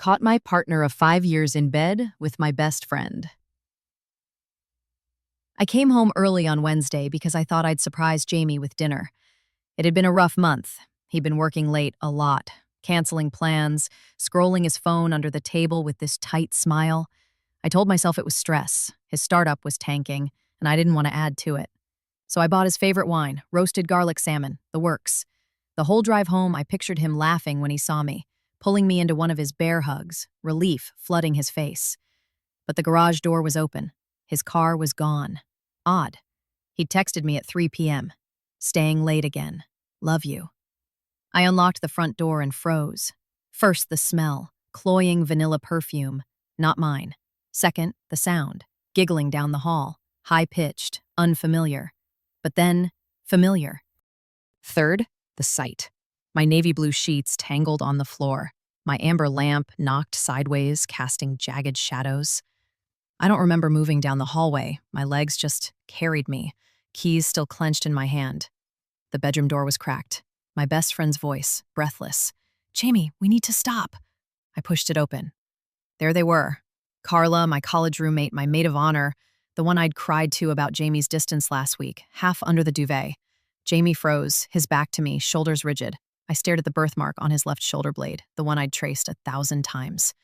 Caught my partner of 5 years in bed with my best friend. I came home early on Wednesday because I thought I'd surprise Jamie with dinner. It had been a rough month. He'd been working late a lot, canceling plans, scrolling his phone under the table with this tight smile. I told myself it was stress. His startup was tanking, and I didn't want to add to it. So I bought his favorite wine, roasted garlic salmon, the works. The whole drive home, I pictured him laughing when he saw me, pulling me into one of his bear hugs, relief flooding his face. But the garage door was open. His car was gone. Odd. He'd texted me at 3 p.m. Staying late again. Love you. I unlocked the front door and froze. First, the smell, cloying vanilla perfume. Not mine. Second, the sound, giggling down the hall, high-pitched, unfamiliar. But then, familiar. Third, the sight. My navy blue sheets tangled on the floor. My amber lamp knocked sideways, casting jagged shadows. I don't remember moving down the hallway. My legs just carried me, keys still clenched in my hand. The bedroom door was cracked. My best friend's voice, breathless. "Jamie, we need to stop." I pushed it open. There they were. Carla, my college roommate, my maid of honor, the one I'd cried to about Jamie's distance last week, half under the duvet. Jamie froze, his back to me, shoulders rigid. I stared at the birthmark on his left shoulder blade, the one I'd traced 1,000 times.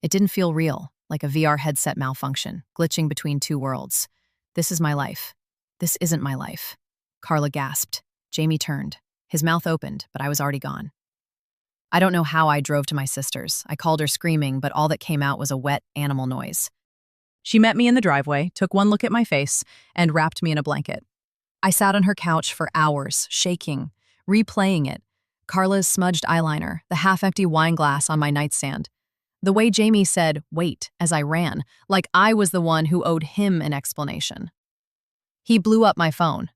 It didn't feel real, like a VR headset malfunction, glitching between two worlds. This is my life. This isn't my life. Carla gasped. Jamie turned. His mouth opened, but I was already gone. I don't know how I drove to my sister's. I called her screaming, but all that came out was a wet animal noise. She met me in the driveway, took one look at my face, and wrapped me in a blanket. I sat on her couch for hours, shaking, replaying it. Carla's smudged eyeliner, the half-empty wine glass on my nightstand. The way Jamie said, "Wait," as I ran, like I was the one who owed him an explanation. He blew up my phone.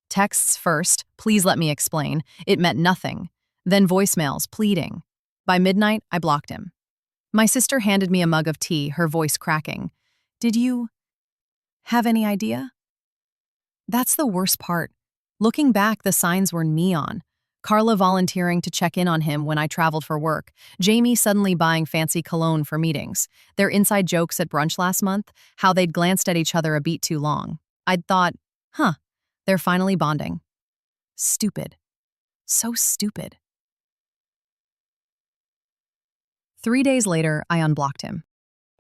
Texts first, "Please let me explain." It meant nothing. Then voicemails, pleading. By midnight, I blocked him. My sister handed me a mug of tea, her voice cracking. "Did you have any idea?" That's the worst part. Looking back, the signs were neon. Carla volunteering to check in on him when I traveled for work. Jamie suddenly buying fancy cologne for meetings. Their inside jokes at brunch last month, how they'd glanced at each other a beat too long. I'd thought, they're finally bonding. Stupid. So stupid. 3 days later, I unblocked him.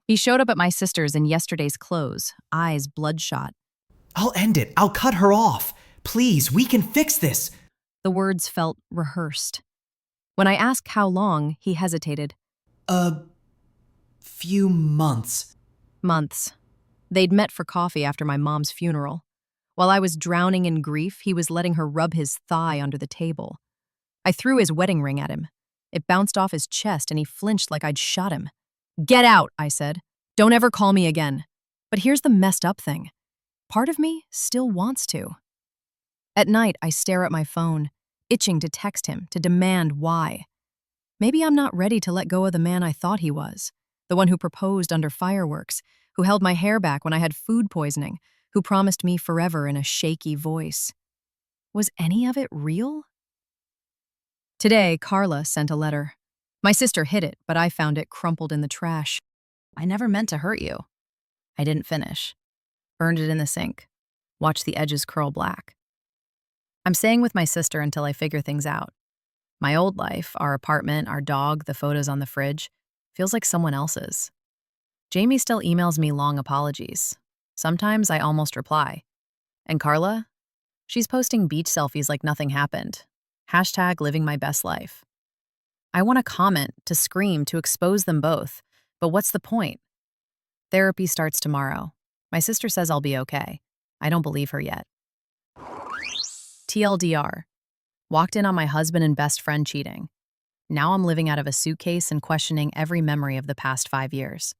He showed up at my sister's in yesterday's clothes, eyes bloodshot. "I'll end it. I'll cut her off. Please, we can fix this." The words felt rehearsed. When I asked how long, he hesitated. "A few months." Months. They'd met for coffee after my mom's funeral. While I was drowning in grief, he was letting her rub his thigh under the table. I threw his wedding ring at him. It bounced off his chest and he flinched like I'd shot him. "Get out," I said. "Don't ever call me again." But here's the messed up thing. Part of me still wants to. At night, I stare at my phone, itching to text him, to demand why. Maybe I'm not ready to let go of the man I thought he was, the one who proposed under fireworks, who held my hair back when I had food poisoning, who promised me forever in a shaky voice. Was any of it real? Today, Carla sent a letter. My sister hid it, but I found it crumpled in the trash. "I never meant to hurt you." I didn't finish. Burned it in the sink. Watched the edges curl black. I'm staying with my sister until I figure things out. My old life, our apartment, our dog, the photos on the fridge, feels like someone else's. Jamie still emails me long apologies. Sometimes I almost reply. And Carla? She's posting beach selfies like nothing happened. #living my best life. I want to comment, to scream, to expose them both. But what's the point? Therapy starts tomorrow. My sister says I'll be okay. I don't believe her yet. TLDR. Walked in on my husband and best friend cheating. Now I'm living out of a suitcase and questioning every memory of the past 5 years.